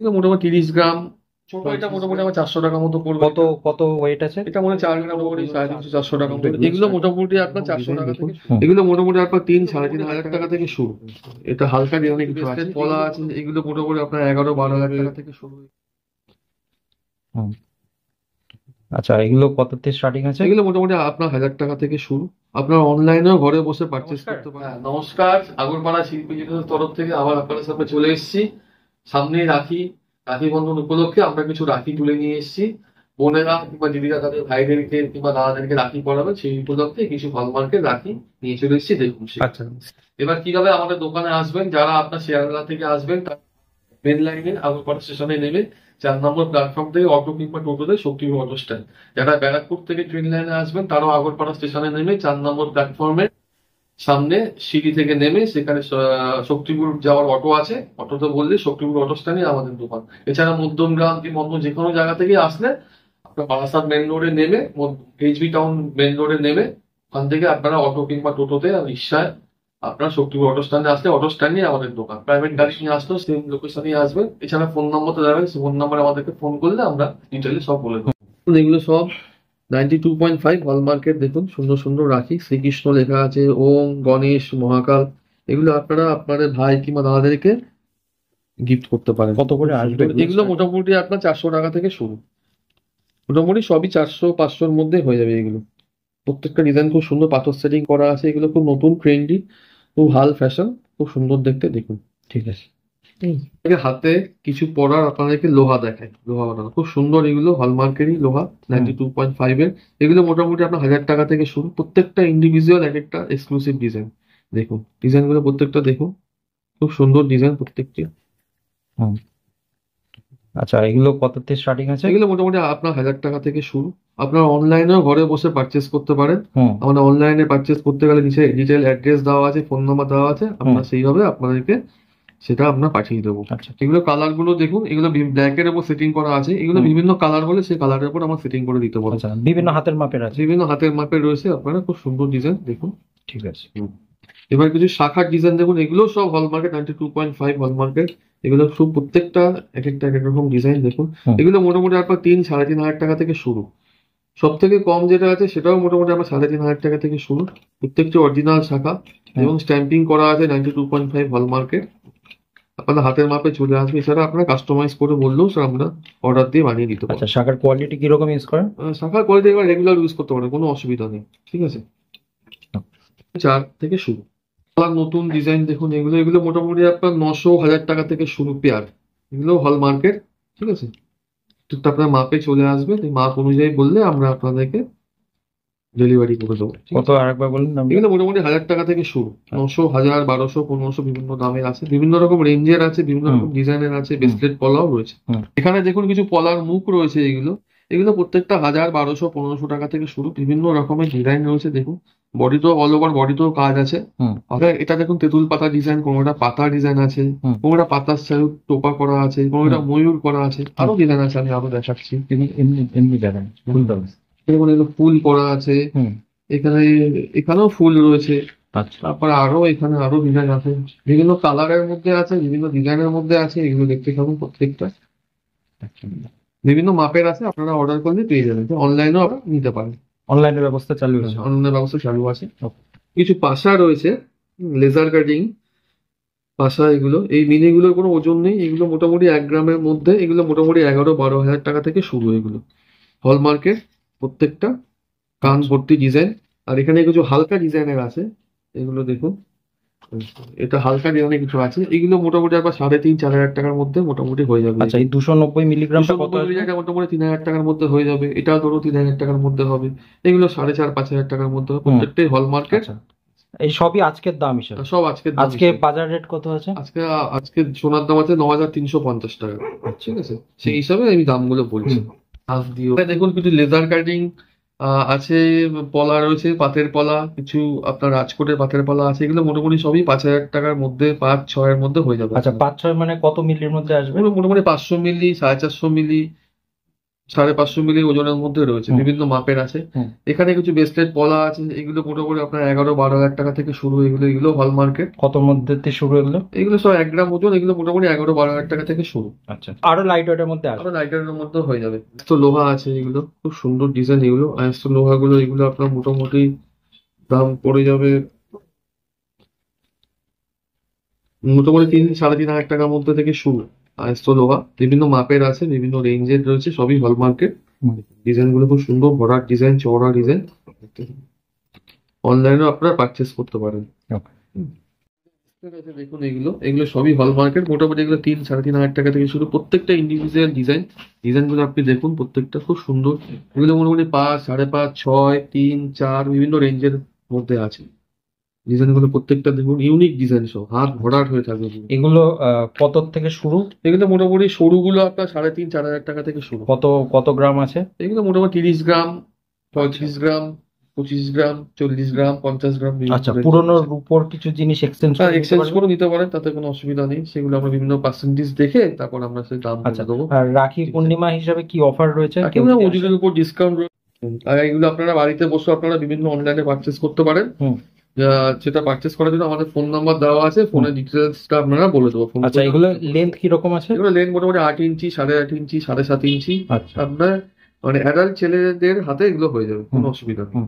এগুলো মোটামুটি 30 গ্রাম। ছোট এটা মোটামুটি আমার 400 টাকা মতো পড়বে। কত কত ওয়েট আছে? এটা মনে হয় 4 গ্রাম, মোটামুটি 350-400 টাকা মতো। এগুলো মোটামুটি আপনার 400 টাকা থেকে শুরু। হুম। এগুলো মোটামুটি আপনার 3-3.5 হাজার টাকা থেকে শুরু। এটা হালকা ডিজাইনে কিছু আছে, কলা আছে, এগুলো মোটামুটি আপনার 11-12 হাজার টাকা থেকে শুরু। হুম। আচ্ছা, এগুলো কততে স্টার্টিং আছে? এগুলো মোটামুটি আপনার 1000 টাকা থেকে শুরু। আপনার অনলাইনেও ঘরে বসে পারচেস করতে পারেন। হ্যাঁ, নমস্কার। আগরপাড়া শিল্পী জেতার তরফ থেকে আবার আপনাদের সামনে চলে এসেছি। সামনেই রাখি, রাখি বন্ধন উপলক্ষে আমরা কিছু রাখি তুলে নিয়ে এসেছি। বোনেরা কিংবা দিদিরা তাদের ভাইদেরকে কিংবা দাদাদেরকে রাখি পরাবে, সেই উপলক্ষে কিছু হলমার্কের রাখি নিয়ে চলে এসেছি। দেখুন আচ্ছা। এবার কিভাবে আমাদের দোকানে আসবেন। যারা আপনার শিয়ালদা থেকে আসবেন, মেন লাইনে আগরপাড়া স্টেশনে নেমে 4 নম্বর প্ল্যাটফর্ম থেকে অটো কিংবা টোটোতে শক্তিপুর অটো স্ট্যান্ড। যারা ব্যারাকপুর থেকে ট্রেন লাইনে আসবেন, তারাও আগরপাড়া স্টেশনে নেমে 4 নম্বর প্ল্যাটফর্মে সামনে সিঁড়ি থেকে নেমে সেখানে শক্তিপুর যাওয়ার অটো আছে, অটোতে বললে শক্তিপুর অটো স্ট্যান্ডে আমাদের দোকান। এছাড়া মধ্যমগ্রাম কি অন্য যে কোনো জায়গা থেকে আসলে আপনার বারাসাত মেন রোডে নেমে, এইচবি টাউন মেন রোডে নেমে ওখান থেকে আপনারা অটো কিংবা টোটোতে আর রিক্সায় আপনার শক্তিপুর অটো স্ট্যান্ডে আসলে অটো স্ট্যান্ডে আমাদের দোকান। প্রাইভেট গাড়ি নিয়ে আসলেও সেম লোকেশনে আসবেন। এছাড়া ফোন নম্বরটা যাবেন, সেই ফোন নম্বরে আমাদেরকে ফোন করলে আমরা ডিটেলে সব বলে দেবো। এগুলো সব 92.5 হলমার্কের। দেখুন সুন্দর সুন্দর রাখি, শ্রীকৃষ্ণ লেখা আছে, ওম, গণেশ, মহাকাল। এগুলো আপনারা আপনাদের ভাই কিংবা দাদাদেরকে গিফট করতে পারেন। কত করে আসবে এগুলো মোটামুটি আপনার 400 টাকা থেকে শুরু। মোটামুটি সবই 400-500-র মধ্যে হয়ে যাবে এগুলো। প্রত্যেকটা ডিজাইন খুব সুন্দর, পাথর সেটিং করা আছে। এগুলো খুব নতুন, ট্রেন্ডি, খুব হাল ফ্যাশন, খুব সুন্দর দেখতে। দেখুন ঠিক আছে। হাতে কিছু পরার আপনাদেরকে লোহা দেখায়, লোহা বানানো খুব সুন্দর। এগুলো হলমার্কেরই লোহা, 92.5-এর। এগুলো মোটামুটি আপনার 1000 টাকা থেকে শুরু। প্রত্যেকটা ইন্ডিভিজুয়াল এক একটা এক্সক্লুসিভ ডিজাইন। দেখুন ডিজাইনগুলো প্রত্যেকটা দেখুন, খুব সুন্দর ডিজাইন প্রত্যেকটি। হুম। আচ্ছা, এগুলো কততে স্টার্টিং আছে? এগুলো মোটামুটি আপনার 1000 টাকা থেকে শুরু। আপনার অনলাইনেও ঘরে বসে পারচেস করতে পারেন। হুম। আমাদের অনলাইনে পারচেস করতে গেলে নিচে ডিটেল অ্যাড্রেস দেওয়া আছে, ফোন নাম্বার দেওয়া আছে। আমরা সেইভাবে আপনাদেরকে সেটা আমরা পাঠিয়ে দেবো। আচ্ছা। এগুলো কালার গুলো দেখুন, এগুলো ব্ল্যাকের উপর সেটিং করা আছে। এগুলো বিভিন্ন কালার হলে সেই কালারের উপর আমরা সেটিং করে দিতে পারবো। আচ্ছা, বিভিন্ন হাতের মাপের আছে? বিভিন্ন হাতের মাপের রয়েছে। আপনারা খুব সুন্দর ডিজাইন দেখুন। ঠিক আছে। এবার কিছু শাখার ডিজাইন দেখুন, এগুলো সব হলমার্কেট 92.5 হলমার্কেট। এগুলো সব প্রত্যেকটা এক একটা এক এক রকম ডিজাইন দেখুন। এগুলো মোটামুটি আপনার 3-3.5 হাজার টাকা থেকে শুরু। সব থেকে কম যেটা আছে সেটাও মোটামুটি আপনার 3.5 হাজার টাকা থেকে শুরু। প্রত্যেকটি অরিজিনাল শাখা এবং স্ট্যাম্পিং করা আছে 92.5 হলমার্কের। আপনাদের হাতের মাপে চলে আসবে। এছাড়া আপনারা কাস্টমাইজ করে বললেও স্যার আমরা অর্ডার দিয়ে বানিয়ে দিতে পারবো। আচ্ছা, শাখার কোয়ালিটি কিরকম ইউজ করেন? শাখার কোয়ালিটি এবার রেগুলার ইউজ করতে পারেন, কোনো অসুবিধা নেই। ঠিক আছে। 4 থেকে শুরু। আবার নতুন ডিজাইন দেখুন, এগুলো এগুলো মোটামুটি আপনার 900-1000 টাকা থেকে শুরু পেয়ার। এগুলো হলমার্কের। ঠিক আছে। তো আপনার মাপে চলে আসবে, এই মাপ অনুযায়ী বললে আমরা আপনাদেরকে ডেলিভারি করে দেবো। কত আরেকবার বলুন? এগুলো মোটামুটি 1000 টাকা থেকে শুরু। 900, 1000, 1200, 1500 বিভিন্ন দামের আছে, বিভিন্ন রকম রেঞ্জের আছে, বিভিন্ন রকম ডিজাইনের আছে। ব্রেসলেট পলাও রয়েছে। এখানে দেখুন কিছু পলার মুখ রয়েছে। এগুলো এগুলো প্রত্যেকটা 1000, 1200, 1500 টাকা থেকে শুরু। বিভিন্ন রকমের ডিজাইন রয়েছে। দেখুন বডিতেও অল ওভার বডিতেও কাজ আছে। এটা দেখুন তেঁতুল পাতা ডিজাইন, কোনোটা পাতা ডিজাইন আছে, কোনোটা পাতার সাথে টোপা করা আছে, কোনোটা ময়ূর করা আছে, আরো ডিজাইন আছে, আমি আরো দেখাচ্ছি। এমনি দেখেন দেখুন এগুলো ফুল করা আছে। এখানে এখানেও ফুল রয়েছে। তারপরে আরো এখানে আরো ডিজাইন আছে, বিভিন্ন কালারের মধ্যে আছে, বিভিন্ন ডিজাইনের মধ্যে আছে। এগুলো দেখতে থাকুন প্রত্যেকটা বিভিন্ন মাপের আছে। আপনারা অর্ডার করলে পেয়ে যাবেন। অনলাইনেও আপনারা নিতে পারেন। অনলাইনের ব্যবস্থা চালু আছে? অনলাইনের ব্যবস্থা চালু আছে। কিছু পাশা রয়েছে, লেজার কাটিং পাশা। এগুলো এই মিনিগুলোর কোনো ওজন নেই। এগুলো মোটামুটি 1 গ্রামের মধ্যে। এগুলো মোটামুটি 11-12 হাজার টাকা থেকে শুরু। এগুলো হলমার্কের প্রত্যেকটা, কান ভর্তি ডিজাইন। আর এখানে কিছু হালকা ডিজাইনের আছে। এগুলো দেখুন, এটা হালকা ডিজাইনের কিছু আছে। এগুলো মোটামুটি আবার 3,500-4,000 টাকার মধ্যে মোটামুটি হয়ে যাবে। আচ্ছা, এই 290 মিলিগ্রাম মোটামুটি 3,000 টাকার মধ্যে হয়ে যাবে। এটা ধরো 3,000 টাকার মধ্যে হবে। এগুলো 4,500-5,000 টাকার মধ্যে হবে। প্রত্যেকটাই হলমার্কেট। এই সবই আজকের দাম হিসাবে? সব আজকের দাম। আজকে বাজার রেট কত আছে? আজকে সোনার দাম আছে 9,350 টাকা। ঠিক আছে, সেই হিসাবে আমি দামগুলো বলছি। দেখুন কিছু লেজার কাটিং আছে, পলা রয়েছে, পাতের পলা কিছু, আপনার রাজকোটের পাতের পলা আছে। এগুলো মোটামুটি সবই 5,000 টাকার মধ্যে, 5-6 এর মধ্যে হয়ে যাবে। আচ্ছা, 5-6 মানে কত মিলির মধ্যে আসবে? মোটামুটি 500 মিলি, 450 মিলি, 550 মিলি ওজনের মধ্যে রয়েছে, হুম। বিভিন্ন মাপের আছে। হুম। এখানে কিছু ব্রেসলেট পলা আছে, এগুলো মোটামুটি আপনার 11-12 হাজার টাকা থেকে শুরু। এগুলো হলমার্কের। কত মধ্যে দিয়ে শুরু এগুলো? এগুলো সব 1 গ্রাম ওজন, এগুলো মোটামুটি 11-12 হাজার টাকা থেকে শুরু। আচ্ছা, আরো লাইট ওয়েটের মধ্যে আসবে? আরো লাইটারের মধ্যে হয়ে যাবে। তো লোহা আছে, এগুলো খুব সুন্দর ডিজাইন। এগুলো আয়স্ত লোহাগুলো, এগুলো আপনার মোটামুটি দাম পড়ে যাবে মোটামুটি 3-3.5 হাজার টাকার মধ্যে থেকে শুরু। আয়স্ত লোহা বিভিন্ন মাপের আছে, বিভিন্ন রেঞ্জের রয়েছে, সবই হলমার্কের। হুম। ডিজাইন গুলো খুব সুন্দর, ভরাট ডিজাইন, চওড়া ডিজাইন। অনলাইনেও আপনারা পারচেস করতে পারেন। Okay. ঠিক আছে, দেখুন এগুলো সবই হলমার্কের। মোটামুটি এগুলো 3-3.5 হাজার টাকা থেকে শুরু। প্রত্যেকটা ইন্ডিভিজুয়াল ডিজাইন গুলো আপনি দেখুন, প্রত্যেকটা খুব সুন্দর। এগুলো মোটামুটি 5, 5.5, 6, 3, 4 বিভিন্ন রেঞ্জের মধ্যে আছে। ডিজাইন গুলো প্রত্যেকটা দেখুন, ইউনিক ডিজাইন, সব হাত ভরাট হয়ে থাকবে পুরো। এগুলো কত থেকে শুরু? এগুলো মোটামুটি সরুগুলো আপনার 3.5-4 হাজার টাকা থেকে শুরু। কত কত গ্রাম আছে? এগুলো মোটামুটি 30 গ্রাম, 35 গ্রাম, 25 গ্রাম, 40 গ্রাম, 50 গ্রাম বিভিন্ন আচ্ছা, range পুরোনোর আছে। উপর কিছু জিনিস এক্সচেঞ্জ করে নিতে এক্সচেঞ্জ পারবেন? করে নিতে পারেন, তাতে কোনো অসুবিধা নেই। সেগুলো আমরা বিভিন্ন পার্সেন্টেজ দেখে তারপর আমরা সেই দাম আচ্ছা, বলে দেবো। আর রাখি পূর্ণিমা হিসাবে কি অফার রয়েছে? কেউ একেবারে যদি আসে? মজুরির উপর ডিসকাউন্ট রয়েছে। আর এগুলো আপনারা বাড়িতে বসে আপনারা বিভিন্ন অনলাইনে পারচেস করতে পারেন। হুম। সেটা পারচেস করার জন্য আমাদের ফোন নাম্বার দেওয়া আছে, ফোনের ডিটেলসটা আপনারা বলে দেবো। ফোন আচ্ছা, করে এগুলো লেন্থ কিরকম আছে? এগুলো লেন্থ মোটামুটি 8 ইঞ্চি, 8.5 ইঞ্চি, 7.5 ইঞ্চি। আচ্ছা। আপনার মানে অ্যাডাল্ট ছেলেদের হাতে এগুলো হয়ে যাবে, কোনো হুম। অসুবিধা নেই। হুম।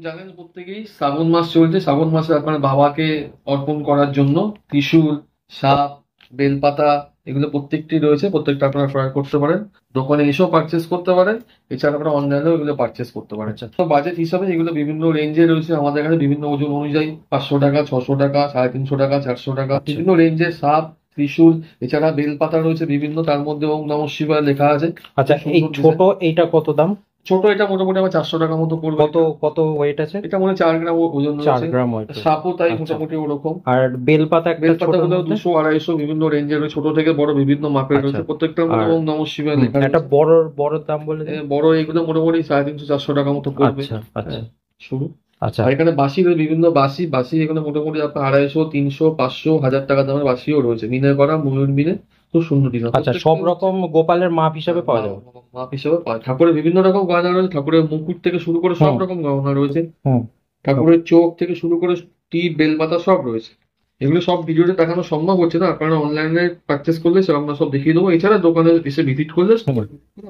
জানেন প্রত্যেকেই শ্রাবণ মাস চলছে। শ্রাবণ মাসে আপনার বাবাকে অর্পণ করার জন্য ত্রিশূল, সাপ, বেলপাতা এগুলো প্রত্যেকটি রয়েছে। প্রত্যেকটা আপনারা ক্রয় করতে পারেন, দোকানে এসেও পারচেস করতে পারেন। এছাড়া আপনারা অনলাইনেও এগুলো পারচেস করতে পারেন। আচ্ছা। তো বাজেট হিসাবে এগুলো বিভিন্ন রেঞ্জে রয়েছে আমাদের কাছে, বিভিন্ন ওজন অনুযায়ী 500 টাকা, 600 টাকা, 350 টাকা, 400 টাকা, আচ্ছা। বিভিন্ন রেঞ্জের সাপ, ত্রিশূল। এছাড়া বেলপাতা রয়েছে বিভিন্ন, তার মধ্যে ওম নমঃ শিবায় লেখা আছে। আচ্ছা, খুব এই সুন্দর ছোট এইটা কত দাম? ছোট এটা মোটামুটি আমার 400 টাকা মতো পড়বে। কত কত ওয়েট আছে? এটা মনে হয় 4 গ্রাম ওজন 4 রয়েছে। Gram weight. সাপও তাই, আচ্ছা। মোটামুটি ওরকম। আর বেলপাতা একটা বেলপাতা ছোট গুলো মধ্যে? 200-250 বিভিন্ন রেঞ্জের রয়েছে, ছোট থেকে বড় বিভিন্ন মাপের রয়েছে। আচ্ছা। প্রত্যেকটার মধ্যে আর- ওম নমঃ শিবায় হুম, লেখা একটা রয়েছে। বড় বড় দাম বলে দিন। বড় এগুলো মোটামুটি 350-400 টাকা মতো পড়বে। আচ্ছা আচ্ছা। হ্যাঁ, শুরু। আচ্ছা। আর এখানে বাঁশি রয়েছে, বিভিন্ন বাঁশি এখানে মোটামুটি আপনার 250, 300, 500, 1000 টাকা দামের বাঁশিও রয়েছে। মিনে করা, ময়ূর মিনে, খুব সুন্দর ডিজাইন। আচ্ছা, সব রকম গোপালের মাপ হিসাবে পাওয়া যাবে? মাপ হিসাবে পায়। ঠাকুরের বিভিন্ন রকম গয়না রয়েছে, ঠাকুরের মুকুট থেকে শুরু করে সব হুম। রকম গয়না রয়েছে। হুম। ঠাকুরের চোখ থেকে শুরু করে টিপ, বেলপাতা সব রয়েছে। এগুলো সব ভিডিওতে দেখানো সম্ভব হচ্ছে না, আপনারা অনলাইনে পারচেস করলে সব আমরা সব দেখিয়ে দেবো। এছাড়া দোকানে এসে ভিজিট করলে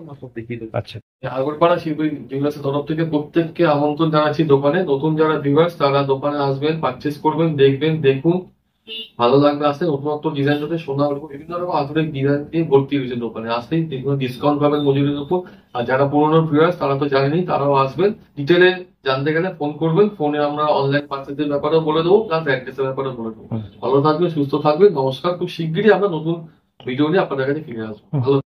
আমরা সব দেখিয়ে দেবো। আচ্ছা। আগরপাড়া শিল্পী জুয়েলার্সের তরফ থেকে প্রত্যেককে আমন্ত্রণ জানাচ্ছি দোকানে। নতুন যারা ভিউয়ার্স তারা দোকানে আসবেন, পারচেস করবেন, দেখবেন, দেখুন, ভালো লাগবে। আসলে নতুনত্ব ডিজাইন রয়েছে, সোনার উপর বিভিন্ন রকম আধুনিক ডিজাইন দিয়ে ভর্তি হয়েছে দোকানে। আসলেই দেখুন ডিসকাউন্ট পাবেন মজুরির উপর। আর যারা পুরোনো ভিউয়ার্স তারা তো জানেনই, তারাও আসবেন। ডিটেলে জানতে গেলে ফোন করবেন, ফোনে আমরা অনলাইন পারচেসের ব্যাপারেও বলে দেবো, প্লাস অ্যাড্রেসের ব্যাপারেও বলে দেবো। ভালো থাকবেন, সুস্থ থাকবেন, নমস্কার। খুব শিগগিরই আমরা নতুন ভিডিও নিয়ে আপনাদের কাছে ফিরে আসবো। ভালো